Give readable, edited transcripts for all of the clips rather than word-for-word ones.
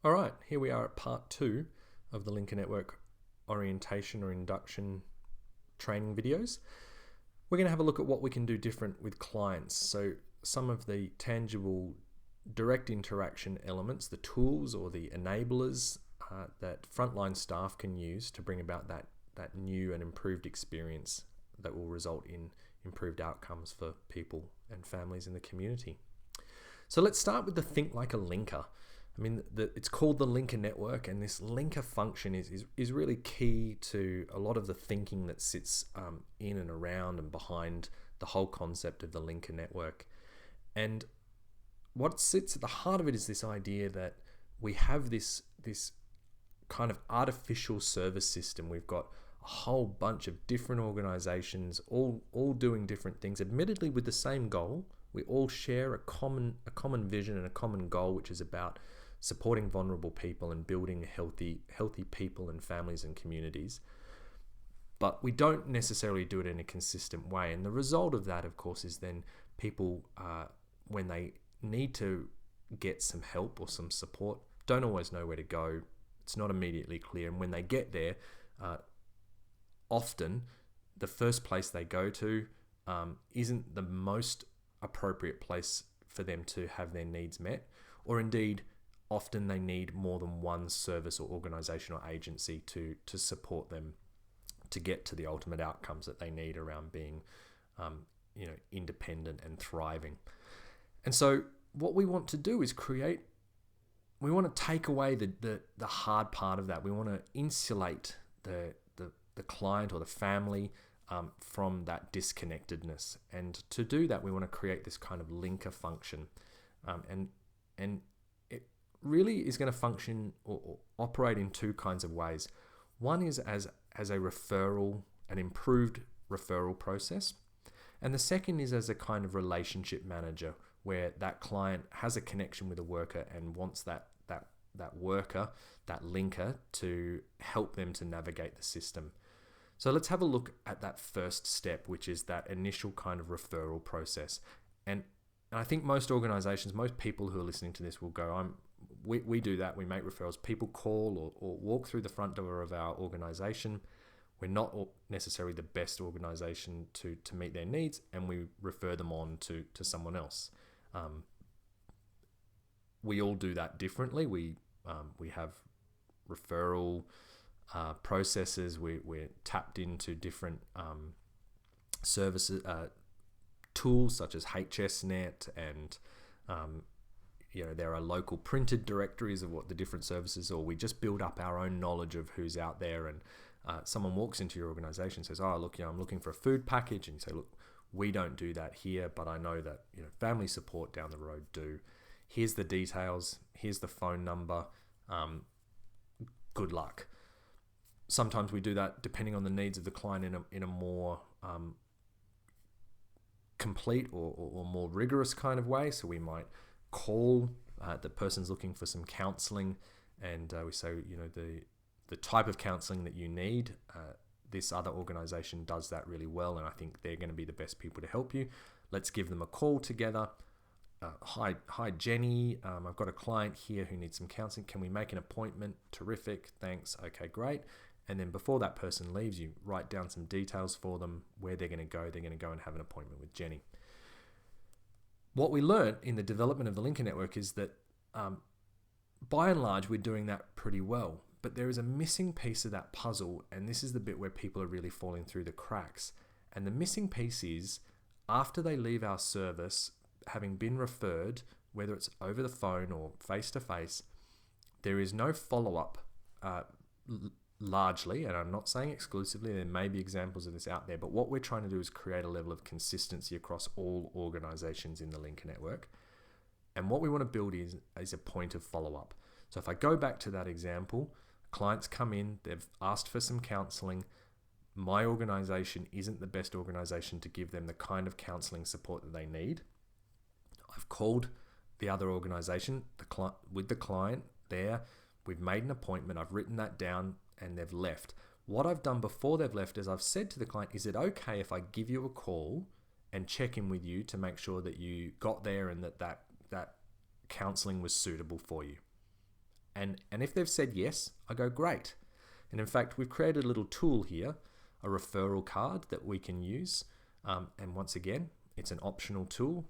All right, here we are at part 2 of the Linker Network orientation or induction training videos. We're going to have a look at what we can do different with clients. So some of the tangible direct interaction elements, the tools or the enablers that frontline staff can use to bring about that new and improved experience that will result in improved outcomes for people and families in the community. So let's start with the think like a linker. I mean, it's called the linker network, and this linker function is really key to a lot of the thinking that sits in and around and behind the whole concept of the linker network. And what sits at the heart of it is this idea that we have this kind of artificial service system. We've got a whole bunch of different organizations all doing different things, admittedly with the same goal. We all share a common vision and a common goal, which is about supporting vulnerable people and building healthy people and families and communities. But we don't necessarily do it in a consistent way. And the result of that, of course, is then people, when they need to get some help or some support, don't always know where to go. It's not immediately clear. And when they get there, often the first place they go to isn't the most appropriate place for them to have their needs met, or indeed often they need more than one service or organization or agency to support them to get to the ultimate outcomes that they need around being independent and thriving. And so what we want to do is we want to take away the hard part of that. We want to insulate the client or the family from that disconnectedness. And to do that, we want to create this kind of linker function. And it really is going to function or operate in two kinds of ways. One is as a referral, an improved referral process. And the second is as a kind of relationship manager, where that client has a connection with a worker and wants that worker, that linker, to help them to navigate the system. So let's have a look at that first step, which is that initial kind of referral process. And I think most organizations, most people who are listening to this will go, we do that. We make referrals. People call or walk through the front door of our organization. We're not necessarily the best organization to meet their needs, and we refer them on to someone else. We all do that differently. We have referral processes. We're tapped into different services, tools such as HSNet, and there are local printed directories of what the different services are. Or we just build up our own knowledge of who's out there. And someone walks into your organization and says, "Oh, look, I'm looking for a food package," and you say, "Look, we don't do that here, but I know that family support down the road do. Here's the details. Here's the phone number. Good luck." Sometimes we do that depending on the needs of the client in a more complete or more rigorous kind of way. So we might call the person's looking for some counselling, and we say, the type of counselling that you need, this other organisation does that really well, and I think they're going to be the best people to help you. Let's give them a call together. Hi Jenny, I've got a client here who needs some counselling. Can we make an appointment? Terrific, thanks. Okay, great. And then before that person leaves, you write down some details for them, where they're going to go. They're going to go and have an appointment with Jenny. What we learned in the development of the linker network is that by and large, we're doing that pretty well. But there is a missing piece of that puzzle, and this is the bit where people are really falling through the cracks. And the missing piece is, after they leave our service, having been referred, whether it's over the phone or face-to-face, there is no follow-up largely, and I'm not saying exclusively, there may be examples of this out there, but what we're trying to do is create a level of consistency across all organizations in the linker network. And what we want to build is a point of follow-up. So if I go back to that example, clients come in, they've asked for some counseling. My organization isn't the best organization to give them the kind of counseling support that they need. I've called the other organization with the client there. We've made an appointment. I've written that down, and they've left. What I've done before they've left is I've said to the client, is it okay if I give you a call and check in with you to make sure that you got there and that counseling was suitable for you? And if they've said yes, I go, great. And in fact, we've created a little tool here, a referral card that we can use. And once again, it's an optional tool.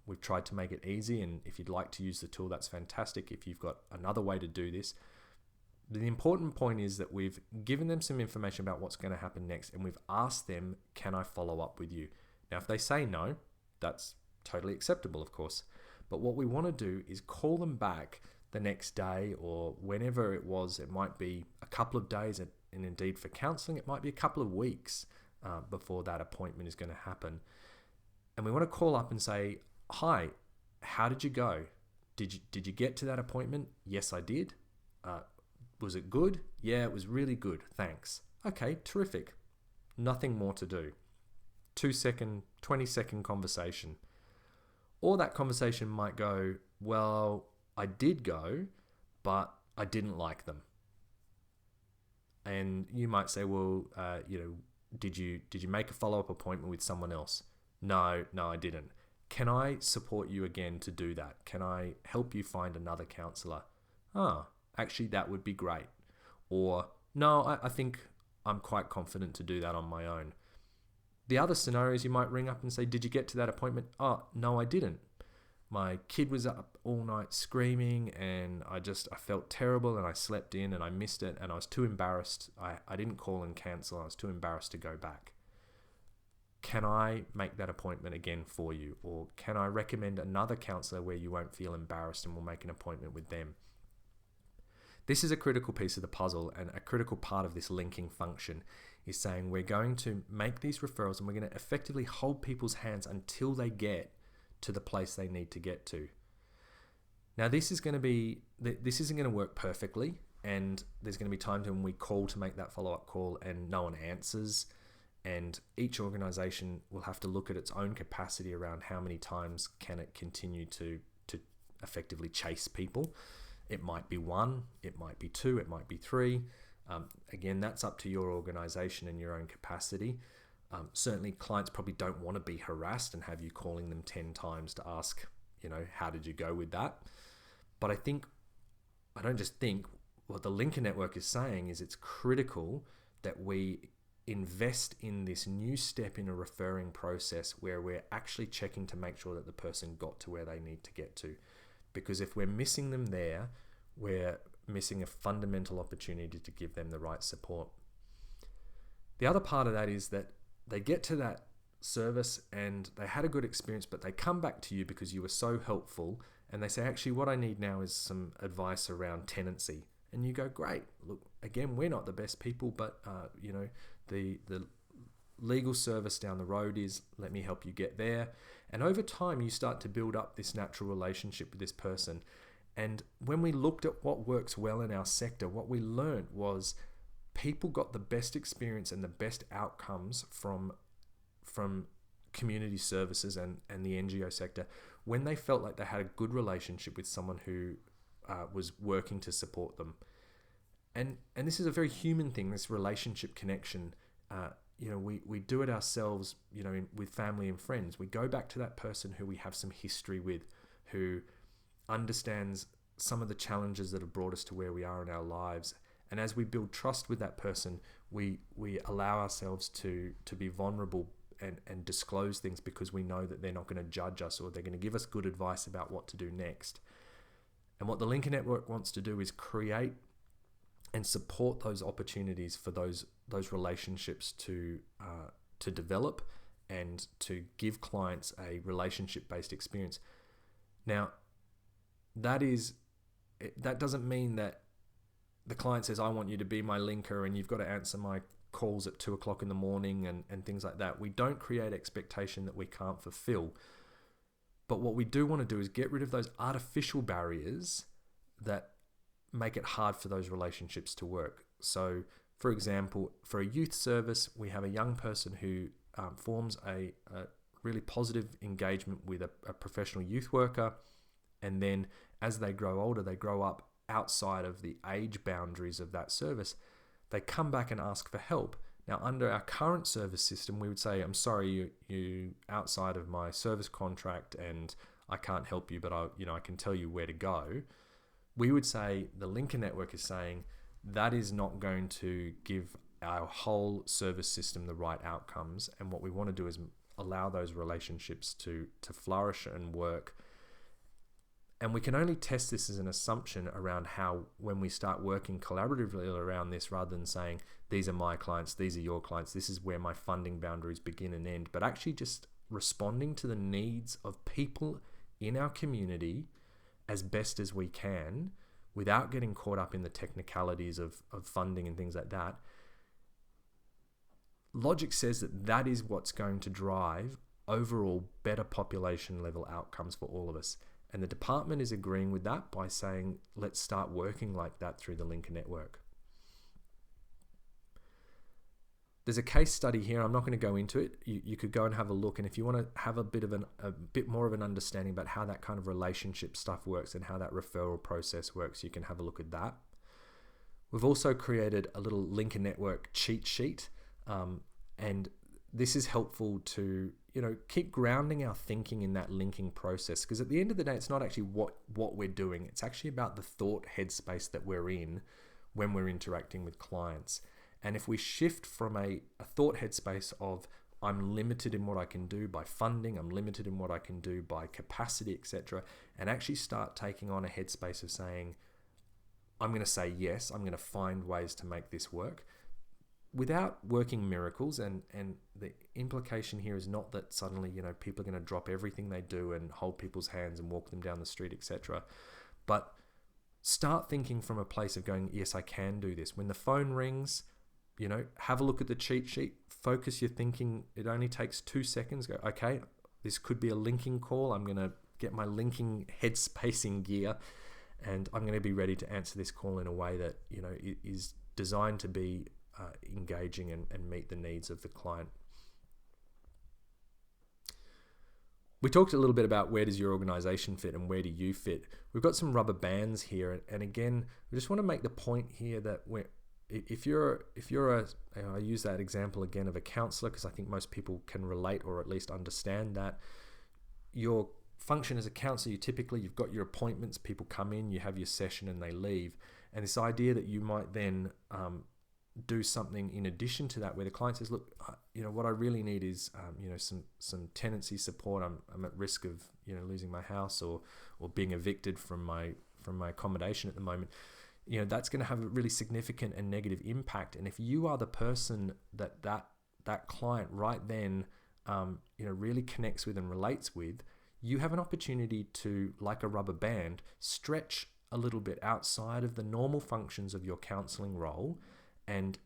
We've tried to make it easy, and if you'd like to use the tool, that's fantastic. If you've got another way to do this, the important point is that we've given them some information about what's going to happen next, and we've asked them, can I follow up with you? Now, if they say no, that's totally acceptable, of course. But what we want to do is call them back the next day or whenever it was. It might be a couple of days, and indeed for counseling, it might be a couple of weeks before that appointment is going to happen. And we want to call up and say, hi, how did you go? Did you get to that appointment? Yes, I did. Was it good? Yeah, it was really good. Thanks. Okay, terrific. Nothing more to do. 2-second, 20-second conversation. Or that conversation might go, well, I did go, but I didn't like them. And you might say, well, did you make a follow-up appointment with someone else? No, I didn't. Can I support you again to do that? Can I help you find another counsellor? Actually, that would be great. Or, no, I think I'm quite confident to do that on my own. The other scenarios, you might ring up and say, did you get to that appointment? Oh, no, I didn't. My kid was up all night screaming, and I felt terrible, and I slept in and I missed it, and I was too embarrassed. I didn't call and cancel. I was too embarrassed to go back. Can I make that appointment again for you? Or can I recommend another counsellor where you won't feel embarrassed, and we'll make an appointment with them? This is a critical piece of the puzzle, and a critical part of this linking function is saying we're going to make these referrals, and we're going to effectively hold people's hands until they get to the place they need to get to. Now, this isn't going to work perfectly, and there's going to be times when we call to make that follow-up call and no one answers, and each organization will have to look at its own capacity around how many times can it continue to effectively chase people. It might be 1, it might be 2, it might be 3. Again, that's up to your organization and your own capacity. Certainly, clients probably don't want to be harassed and have you calling them 10 times to ask, how did you go with that? But I don't just think, what the Linker Network is saying is it's critical that we invest in this new step in a referring process where we're actually checking to make sure that the person got to where they need to get to. Because if we're missing them there, we're missing a fundamental opportunity to give them the right support. The other part of that is that they get to that service and they had a good experience, but they come back to you because you were so helpful, and they say, actually, what I need now is some advice around tenancy. And you go, great. Look, again, we're not the best people, but the legal service down the road is, let me help you get there. And over time, you start to build up this natural relationship with this person. And when we looked at what works well in our sector, what we learned was people got the best experience and the best outcomes from community services and the NGO sector when they felt like they had a good relationship with someone who was working to support them. And this is a very human thing, this relationship connection. We do it ourselves, with family and friends. We go back to that person who we have some history with, who understands some of the challenges that have brought us to where we are in our lives. And as we build trust with that person, we allow ourselves to be vulnerable and disclose things because we know that they're not going to judge us, or they're going to give us good advice about what to do next. And what the Linker Network wants to do is create and support those opportunities for those relationships to develop and to give clients a relationship-based experience. Now, that doesn't mean that the client says, I want you to be my linker and you've got to answer my calls at 2 o'clock in the morning and things like that. We don't create expectation that we can't fulfill. But what we do want to do is get rid of those artificial barriers that make it hard for those relationships to work. So, for example, for a youth service, we have a young person who forms a really positive engagement with a professional youth worker. And then as they grow older, they grow up outside of the age boundaries of that service. They come back and ask for help. Now, under our current service system, we would say, I'm sorry, you outside of my service contract and I can't help you, but I can tell you where to go. we would say the linker network is saying that is not going to give our whole service system the right outcomes. And what we want to do is allow those relationships to flourish and work. And we can only test this as an assumption around how, when we start working collaboratively around this, rather than saying, these are my clients, these are your clients, this is where my funding boundaries begin and end, but actually just responding to the needs of people in our community as best as we can, without getting caught up in the technicalities of funding and things like that. Logic says that that is what's going to drive overall better population level outcomes for all of us. And the department is agreeing with that by saying, let's start working like that through the linker network. There's a case study here. I'm not going to go into it. You could go and have a look. And if you want to have a bit more of an understanding about how that kind of relationship stuff works and how that referral process works, you can have a look at that. We've also created a little linker network cheat sheet. And this is helpful to, keep grounding our thinking in that linking process. Because at the end of the day, it's not actually what we're doing. It's actually about the thought headspace that we're in when we're interacting with clients. And if we shift from a thought headspace of, I'm limited in what I can do by funding, I'm limited in what I can do by capacity, etc., and actually start taking on a headspace of saying, I'm going to say yes, I'm going to find ways to make this work, without working miracles. And the implication here is not that suddenly, people are going to drop everything they do and hold people's hands and walk them down the street, etc. But start thinking from a place of going, yes, I can do this. When the phone rings, have a look at the cheat sheet, focus your thinking. It only takes 2 seconds. Go, okay, this could be a linking call. I'm going to get my linking headspace in gear, and I'm going to be ready to answer this call in a way that, is designed to be engaging and meet the needs of the client. We talked a little bit about where does your organization fit and where do you fit. We've got some rubber bands here, and again, we just want to make the point here that if you're I use that example again of a counselor, because I think most people can relate or at least understand that. Your function as a counselor, you've got your appointments, people come in, you have your session and they leave. And this idea that you might then do something in addition to that, where the client says, look, what I really need is some tenancy support. I'm at risk of losing my house or being evicted from my accommodation at the moment. That's going to have a really significant and negative impact. And if you are the person that client right then really connects with and relates with, you have an opportunity to, like a rubber band, stretch a little bit outside of the normal functions of your counseling role and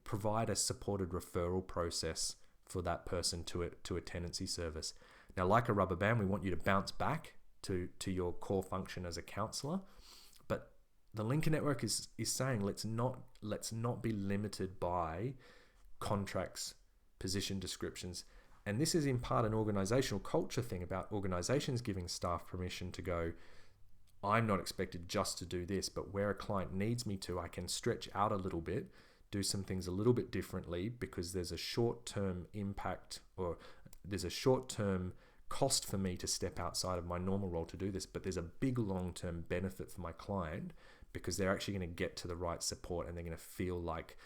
provide a supported referral process for that person to a tenancy service. Now, like a rubber band, we want you to bounce back to your core function as a counselor. But the linker network is saying, let's not be limited by contracts, position descriptions. And this is in part an organizational culture thing about organizations giving staff permission to go, I'm not expected just to do this, but where a client needs me to, I can stretch out a little bit, do some things a little bit differently, because there's a short-term impact or there's a short-term cost for me to step outside of my normal role to do this, but there's a big long-term benefit for my client because they're actually going to get to the right support and they're going to feel like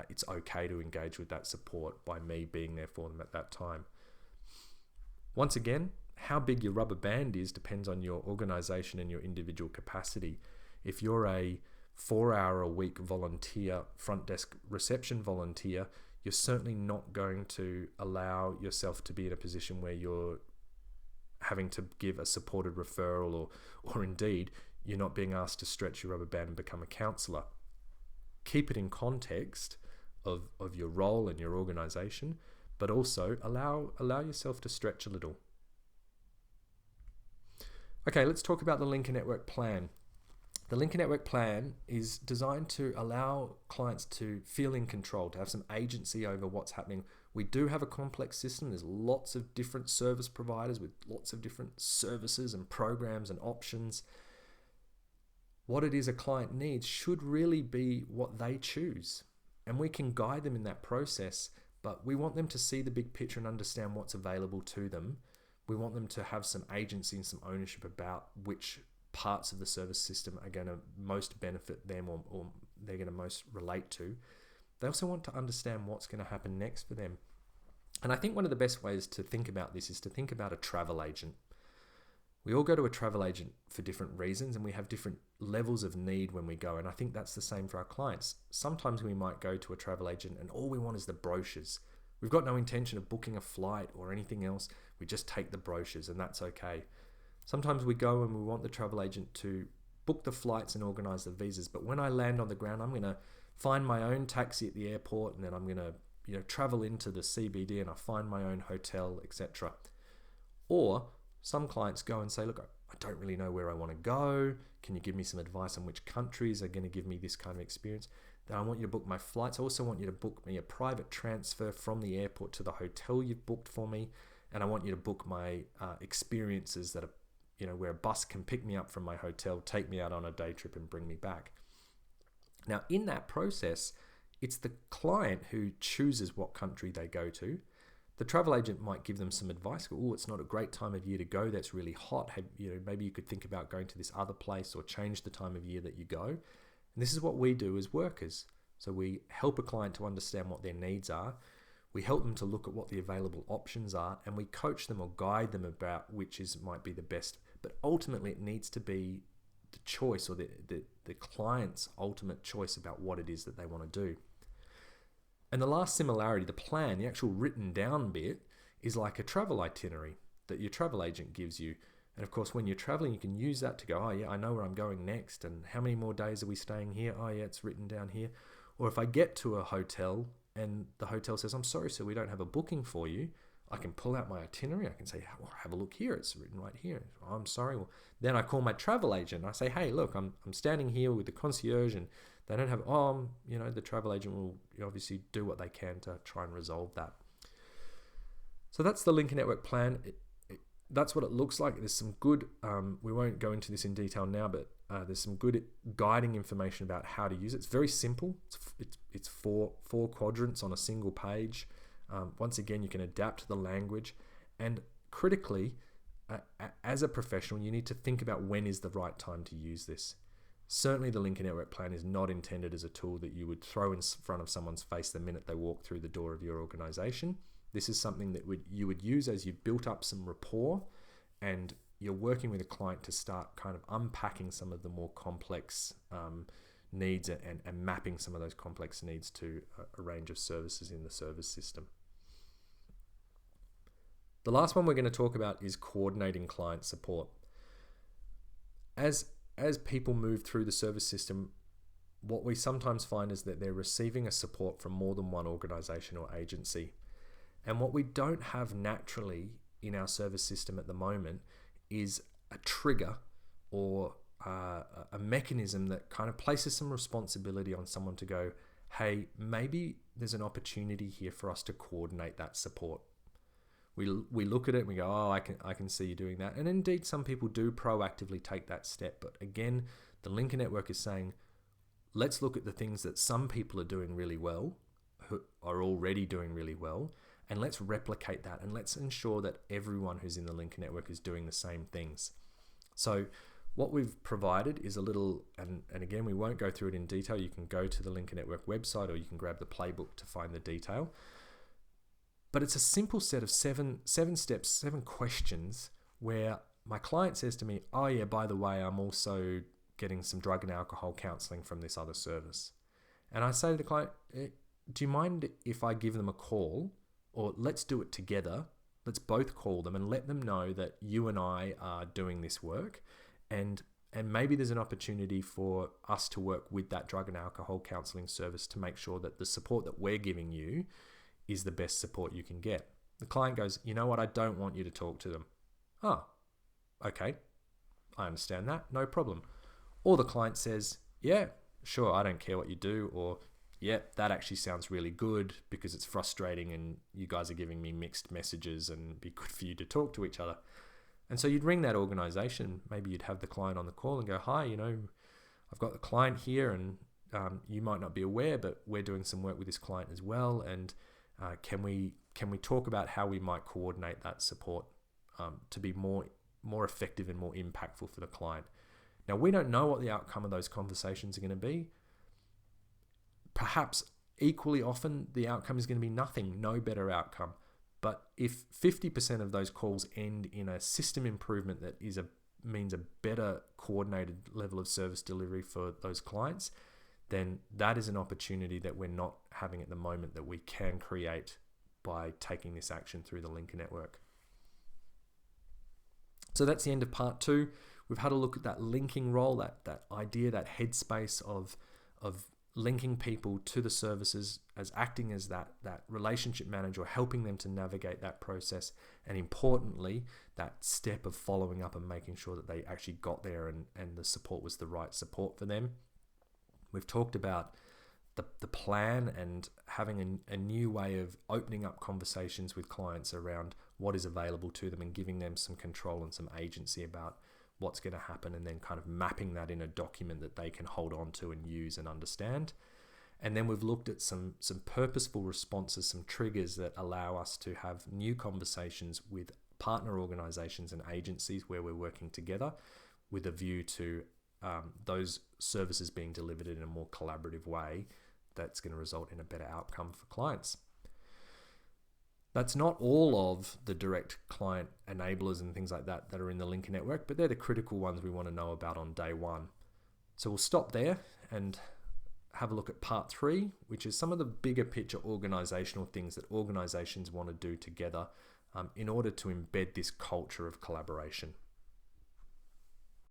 it's okay to engage with that support by me being there for them at that time. Once again, how big your rubber band is depends on your organization and your individual capacity. If you're a 4-hour-a-week volunteer, front desk reception volunteer, you're certainly not going to allow yourself to be in a position where you're having to give a supported referral or indeed you're not being asked to stretch your rubber band and become a counselor. Keep it in context of your role and your organization, but also allow yourself to stretch a little. Okay, let's talk about the linker network plan. The linker network plan is designed to allow clients to feel in control, to have some agency over what's happening. We do have a complex system. There's lots of different service providers with lots of different services and programs and options. What it is a client needs should really be what they choose. And we can guide them in that process, but we want them to see the big picture and understand what's available to them. We want them to have some agency and some ownership about which parts of the service system are going to most benefit them or they're going to most relate to. They also want to understand what's going to happen next for them. And I think one of the best ways to think about this is to think about a travel agent. We all go to a travel agent for different reasons, and we have different levels of need when we go. And I think that's the same for our clients. Sometimes we might go to a travel agent and all we want is the brochures. We've got no intention of booking a flight or anything else. We just take the brochures, and that's okay. Sometimes we go and we want the travel agent to book the flights and organize the visas. But when I land on the ground, I'm going to find my own taxi at the airport, and then I'm going to travel into the CBD and I find my own hotel, etc. Or some clients go and say, look, I don't really know where I want to go. Can you give me some advice on which countries are going to give me this kind of experience? Then I want you to book my flights. I also want you to book me a private transfer from the airport to the hotel you've booked for me. And I want you to book my experiences that are, where a bus can pick me up from my hotel, take me out on a day trip and bring me back. Now, in that process, it's the client who chooses what country they go to. The travel agent might give them some advice. Oh, it's not a great time of year to go. That's really hot. Maybe you could think about going to this other place or change the time of year that you go. And this is what we do as workers. So we help a client to understand what their needs are. We help them to look at what the available options are, and we coach them or guide them about which might be the best. But ultimately, it needs to be the choice or the client's ultimate choice about what it is that they want to do. And the last similarity, the plan, the actual written down bit, is like a travel itinerary that your travel agent gives you. And of course, when you're traveling, you can use that to go, oh yeah, I know where I'm going next. And how many more days are we staying here? Oh yeah, it's written down here. Or if I get to a hotel and the hotel says, I'm sorry, sir, we don't have a booking for you, I can pull out my itinerary. I can say, well, have a look here. It's written right here. Oh, I'm sorry. Well, then I call my travel agent. I say, hey, look, I'm standing here with the concierge and they don't have, the travel agent will obviously do what they can to try and resolve that. So that's the Lincoln Network plan. That's what it looks like. There's some good, we won't go into this in detail now, but there's some good guiding information about how to use it. It's very simple. It's four quadrants on a single page. Once again, you can adapt the language. And critically, as a professional, you need to think about when is the right time to use this. Certainly the Lincoln Network plan is not intended as a tool that you would throw in front of someone's face the minute they walk through the door of your organization. This is something that you would use as you've built up some rapport and you're working with a client to start kind of unpacking some of the more complex needs and mapping some of those complex needs to a range of services in the service system. The last one we're going to talk about is coordinating client support. As people move through the service system, what we sometimes find is that they're receiving a support from more than one organization or agency. And what we don't have naturally in our service system at the moment is a trigger or a mechanism that kind of places some responsibility on someone to go, hey, maybe there's an opportunity here for us to coordinate that support. We look at it and we go, oh, I can see you doing that. And indeed, some people do proactively take that step. But again, the Lincoln Network is saying, let's look at the things that some people are doing really well, who are already doing really well, and let's replicate that. And let's ensure that everyone who's in the Lincoln Network is doing the same things. So what we've provided is a little, and again, we won't go through it in detail. You can go to the Lincoln Network website or you can grab the playbook to find the detail. But it's a simple set of seven steps, 7 questions where my client says to me, oh yeah, by the way, I'm also getting some drug and alcohol counseling from this other service. And I say to the client, do you mind if I give them a call, or let's do it together? Let's both call them and let them know that you and I are doing this work. And maybe there's an opportunity for us to work with that drug and alcohol counseling service to make sure that the support that we're giving you is the best support you can get. The client goes, you know what, I don't want you to talk to them. Oh, okay, I understand that, no problem. Or the client says, yeah, sure, I don't care what you do, or yeah, that actually sounds really good because it's frustrating and you guys are giving me mixed messages and it'd be good for you to talk to each other. And so you'd ring that organization, maybe you'd have the client on the call and go, hi, I've got the client here and you might not be aware, but we're doing some work with this client as well, and can we talk about how we might coordinate that support to be more effective and more impactful for the client? Now, we don't know what the outcome of those conversations are going to be. Perhaps equally often, the outcome is going to be nothing, no better outcome. But if 50% of those calls end in a system improvement that means a better coordinated level of service delivery for those clients, then that is an opportunity that we're not having at the moment that we can create by taking this action through the Linker network. So that's the end of part 2. We've had a look at that linking role, that idea, that headspace of linking people to the services as acting as that relationship manager, helping them to navigate that process, and importantly, that step of following up and making sure that they actually got there and the support was the right support for them. We've talked about the plan and having a new way of opening up conversations with clients around what is available to them and giving them some control and some agency about what's going to happen, and then kind of mapping that in a document that they can hold on to and use and understand. And then we've looked at some purposeful responses, some triggers that allow us to have new conversations with partner organizations and agencies where we're working together with a view to those services being delivered in a more collaborative way that's going to result in a better outcome for clients. That's not all of the direct client enablers and things like that are in the Linker network, but they're the critical ones we want to know about on day 1. So we'll stop there and have a look at part 3, which is some of the bigger picture organizational things that organizations want to do together in order to embed this culture of collaboration.